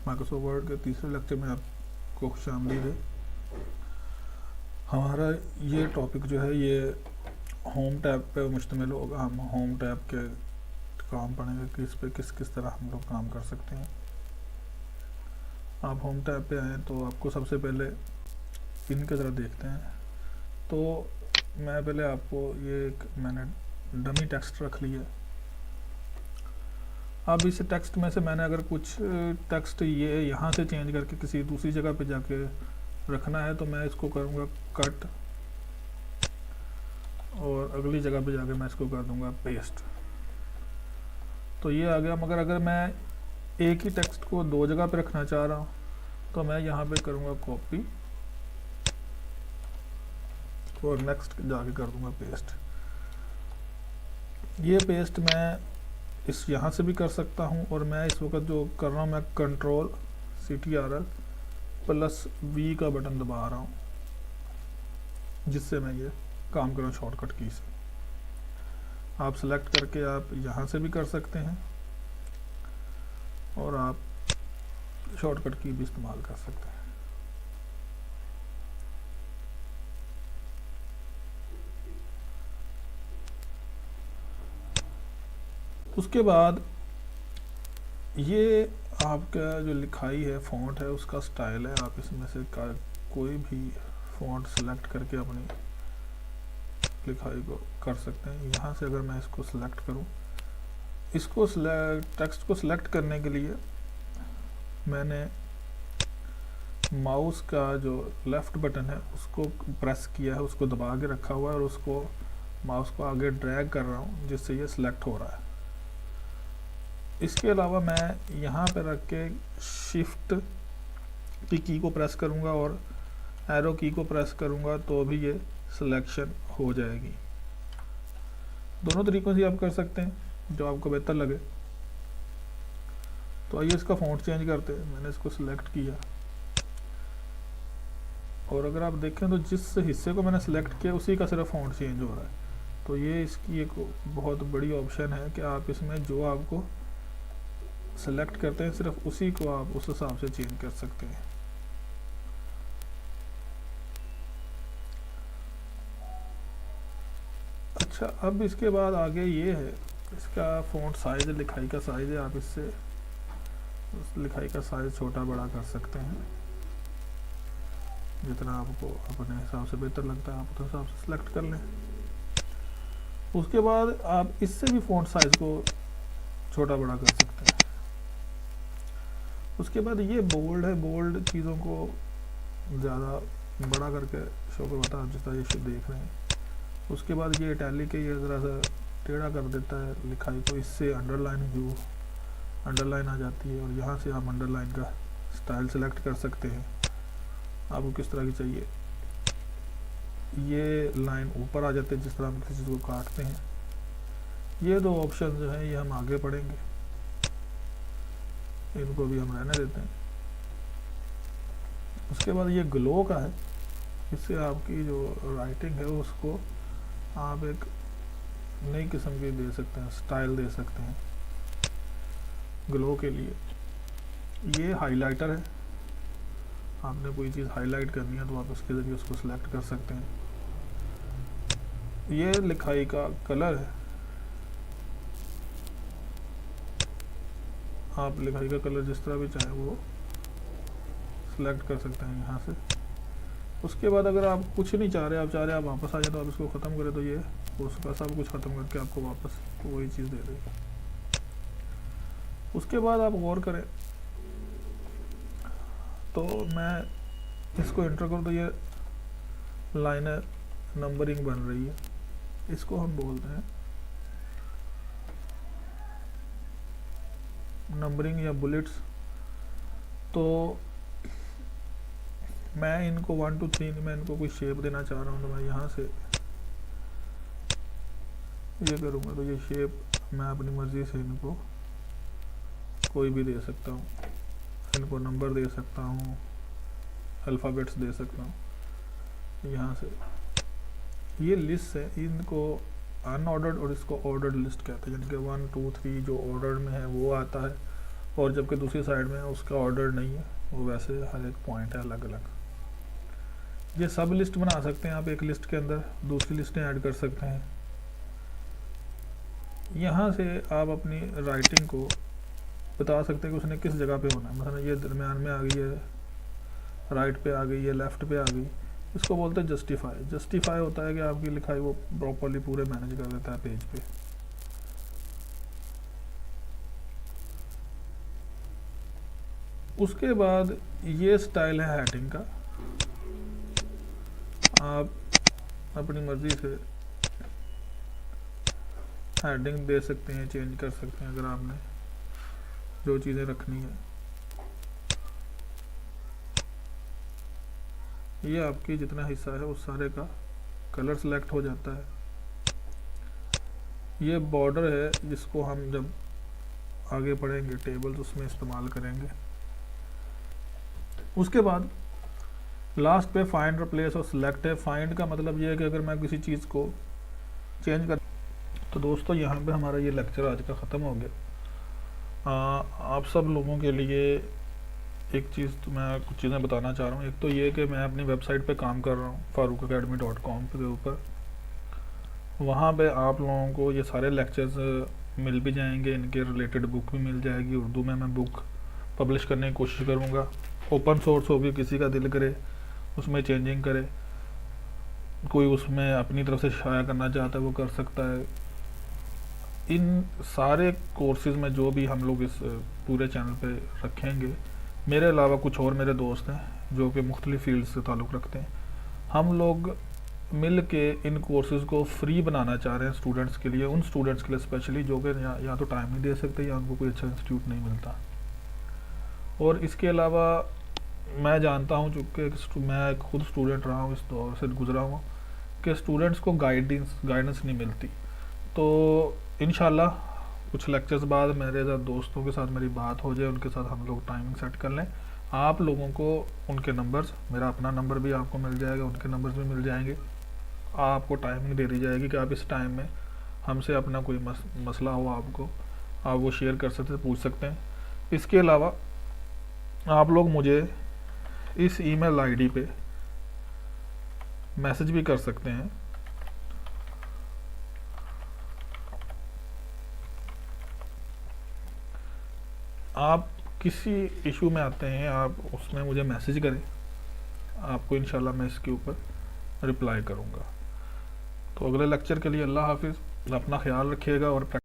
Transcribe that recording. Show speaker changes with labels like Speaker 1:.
Speaker 1: Microsoft word के तीसरे lecture में आपको खुशामदीद है। हमारा ये टॉपिक जो है ये होम टैब पे मुश्तमिल होगा। हम होम टैब के काम पढ़ेंगे कि इस पे किस तरह हम लोग काम कर सकते हैं। आप होम टैब पे आएँ तो आपको सबसे पहले पिन की तरह देखते हैं। तो मैं पहले आपको ये एक मैंने डमी टेक्स्ट रख लिया। अब इस टेक्स्ट में से मैंने अगर कुछ टेक्स्ट ये यहाँ से चेंज करके किसी दूसरी जगह पे जाके रखना है तो मैं इसको करूँगा कट और अगली जगह पे जाके मैं इसको कर दूँगा पेस्ट। तो ये आ गया। मगर अगर मैं एक ही टेक्स्ट को दो जगह पे रखना चाह रहा हूँ तो मैं यहाँ पे करूँगा कॉपी और नेक्स्ट जाके कर दूँगा पेस्ट। ये पेस्ट मैं इस यहाँ से भी कर सकता हूँ और मैं इस वक्त जो कर रहा हूँ मैं कंट्रोल CTRL+V का बटन दबा रहा हूँ जिससे मैं ये काम कर रहा हूँ शॉर्टकट की से। आप सेलेक्ट करके आप यहाँ से भी कर सकते हैं और आप शॉर्टकट की भी इस्तेमाल कर सकते हैं। उसके बाद ये आपका जो लिखाई है फ़ॉन्ट है उसका स्टाइल है। आप इसमें से कोई भी फ़ॉन्ट सेलेक्ट करके अपनी लिखाई को कर सकते हैं। यहाँ से अगर मैं इसको सेलेक्ट करूँ, इसको टेक्स्ट को सिलेक्ट करने के लिए मैंने माउस का जो लेफ़्ट बटन है उसको प्रेस किया है, उसको दबा के रखा हुआ है और उसको माउस को आगे ड्रैग कर रहा हूँ जिससे ये सिलेक्ट हो रहा है। इसके अलावा मैं यहाँ पर रख के शिफ्ट की को प्रेस करूँगा और एरो की को प्रेस करूँगा तो भी ये सिलेक्शन हो जाएगी। दोनों तरीक़ों से आप कर सकते हैं जो आपको बेहतर लगे। तो आइए इसका फ़ॉन्ट चेंज करते हैं। मैंने इसको सिलेक्ट किया और अगर आप देखें तो जिस हिस्से को मैंने सिलेक्ट किया उसी का सिर्फ फ़ॉन्ट चेंज हो रहा है। तो ये इसकी एक बहुत बड़ी ऑप्शन है कि आप इसमें जो आपको सेलेक्ट करते हैं सिर्फ उसी को आप उस हिसाब से चेंज कर सकते हैं। अच्छा, अब इसके बाद आगे ये है इसका फ़ॉन्ट साइज़, लिखाई का साइज़ है। आप इससे उस लिखाई का साइज़ छोटा बड़ा कर सकते हैं जितना आपको अपने हिसाब से बेहतर लगता है, आप उस हिसाब से सिलेक्ट कर लें। उसके बाद आप इससे भी फ़ॉन्ट साइज़ को छोटा बड़ा कर सकते हैं। उसके बाद ये बोल्ड है, बोल्ड चीज़ों को ज़्यादा बड़ा करके शो करवाता है, आप जिस तरह ये देख रहे हैं। उसके बाद ये इटैलिक है, ये ज़रा सा टेढ़ा कर देता है लिखाई को। इससे अंडरलाइन व्यू अंडरलाइन आ जाती है और यहाँ से आप अंडरलाइन का स्टाइल सेलेक्ट कर सकते हैं आपको किस तरह की चाहिए। ये लाइन ऊपर आ जाते हैं जिस तरह हम किसी चीज़ को काटते हैं। ये दो ऑप्शन जो हैं ये हम आगे पढ़ेंगे, इनको भी हम रहने देते हैं। उसके बाद ये ग्लो का है, इससे आपकी जो राइटिंग है उसको आप एक नई किस्म की दे सकते हैं, स्टाइल दे सकते हैं ग्लो के लिए। ये हाइलाइटर है, आपने कोई चीज़ हाईलाइट करनी है तो आप उसके ज़रिए उसको सिलेक्ट कर सकते हैं। ये लिखाई का कलर है, आप लिखाई का कलर जिस तरह भी चाहे वो सिलेक्ट कर सकते हैं यहाँ से। उसके बाद अगर आप कुछ नहीं चाह रहे, आप चाह रहे आप वापस आ जाए तो आप इसको ख़त्म करें तो ये उसका सब कुछ ख़त्म करके आपको वापस वही चीज़ दे देगा। उसके बाद आप गौर करें तो मैं इसको एंटर करूँ तो ये लाइनर नंबरिंग बन रही है, इसको हम बोलते हैं नंबरिंग या बुलेट्स। तो मैं इनको 1 2 3 मैं इनको कोई शेप देना चाह रहा हूँ तो मैं यहाँ से ये करूँगा तो ये शेप मैं अपनी मर्ज़ी से इनको कोई भी दे सकता हूँ। इनको नंबर दे सकता हूँ, अल्फ़ाबेट्स दे सकता हूँ। यहाँ से ये लिस्ट है, इनको अनऑर्डर्ड और इसको ऑर्डर्ड लिस्ट कहते हैं। यानी कि 1 2 3 जो ऑर्डर में है वो आता है और जबकि दूसरी साइड में उसका ऑर्डर नहीं है, वो वैसे हर एक पॉइंट है अलग अलग। ये सब लिस्ट बना सकते हैं आप, एक लिस्ट के अंदर दूसरी लिस्टें ऐड कर सकते हैं। यहाँ से आप अपनी राइटिंग को बता सकते हैं कि उसने किस जगह पे होना है। मतलब ये दरमियान में आ गई है, राइट पे आ गई है, लेफ़्ट पे आ गई, इसको बोलते हैं जस्टिफाई। जस्टिफाई होता है कि आपकी लिखाई वो प्रॉपरली पूरे मैनेज कर देता है पेज पे। उसके बाद ये स्टाइल है हेडिंग का, आप अपनी मर्ज़ी से हेडिंग दे सकते हैं, चेंज कर सकते हैं अगर आपने जो चीज़ें रखनी है। ये आपकी जितना हिस्सा है उस सारे का कलर सेलेक्ट हो जाता है। ये बॉर्डर है जिसको हम जब आगे पढ़ेंगे टेबल्स उसमें इस्तेमाल करेंगे। उसके बाद लास्ट पे फाइंड, रिप्लेस और सिलेक्ट है। फाइंड का मतलब ये है कि अगर मैं किसी चीज़ को चेंज कर, तो दोस्तों यहाँ पे हमारा ये लेक्चर आज का ख़त्म हो गया। आप सब लोगों के लिए एक चीज़ तो मैं कुछ चीज़ें बताना चाह रहा हूँ। एक तो ये कि मैं अपनी वेबसाइट पे काम कर रहा हूँ farookacademy.com के ऊपर। वहाँ पे आप लोगों को ये सारे लेक्चर्स मिल भी जाएंगे, इनके रिलेटेड बुक भी मिल जाएगी। उर्दू में मैं बुक पब्लिश करने की कोशिश करूँगा। ओपन सोर्स होगी, किसी का दिल करे उसमें चेंजिंग करे, कोई उसमें अपनी तरफ से शाया करना चाहता है वो कर सकता है। इन सारे कोर्सेज़ में जो भी हम लोग इस पूरे चैनल पे रखेंगे, मेरे अलावा कुछ और मेरे दोस्त हैं जो कि मुख्तलिफ़ फील्ड से ताल्लुक़ रखते हैं, हम लोग मिल के इन कोर्सेज़ को फ्री बनाना चाह रहे हैं स्टूडेंट्स के लिए, उन स्टूडेंट्स के लिए स्पेशली जो कि या तो टाइम नहीं दे सकते या उनको कोई अच्छा इंस्टीट्यूट नहीं मिलता। और इसके अलावा मैं जानता हूँ, चूँकि मैं खुद स्टूडेंट रहा हूँ, इस दौर से गुजरा हूँ, कि स्टूडेंट्स को गाइडेंस नहीं मिलती। तो इंशाल्लाह कुछ लेक्चर्स बाद मेरे दोस्तों के साथ मेरी बात हो जाए, उनके साथ हम लोग टाइमिंग सेट कर लें। आप लोगों को उनके नंबर्स, मेरा अपना नंबर भी आपको मिल जाएगा, उनके नंबर्स भी मिल जाएंगे। आपको टाइमिंग दे दी जाएगी कि आप इस टाइम में हमसे अपना कोई मसला हो आपको, आप वो शेयर कर सकते, पूछ सकते हैं। इसके अलावा आप लोग मुझे इस ईमेल आईडी पे मैसेज भी कर सकते हैं। आप किसी इशू में आते हैं, आप उसमें मुझे मैसेज करें, आपको इंशाल्लाह मैं इसके ऊपर रिप्लाई करूँगा। तो अगले लेक्चर के लिए अल्लाह हाफिज़, अपना ख्याल रखिएगा और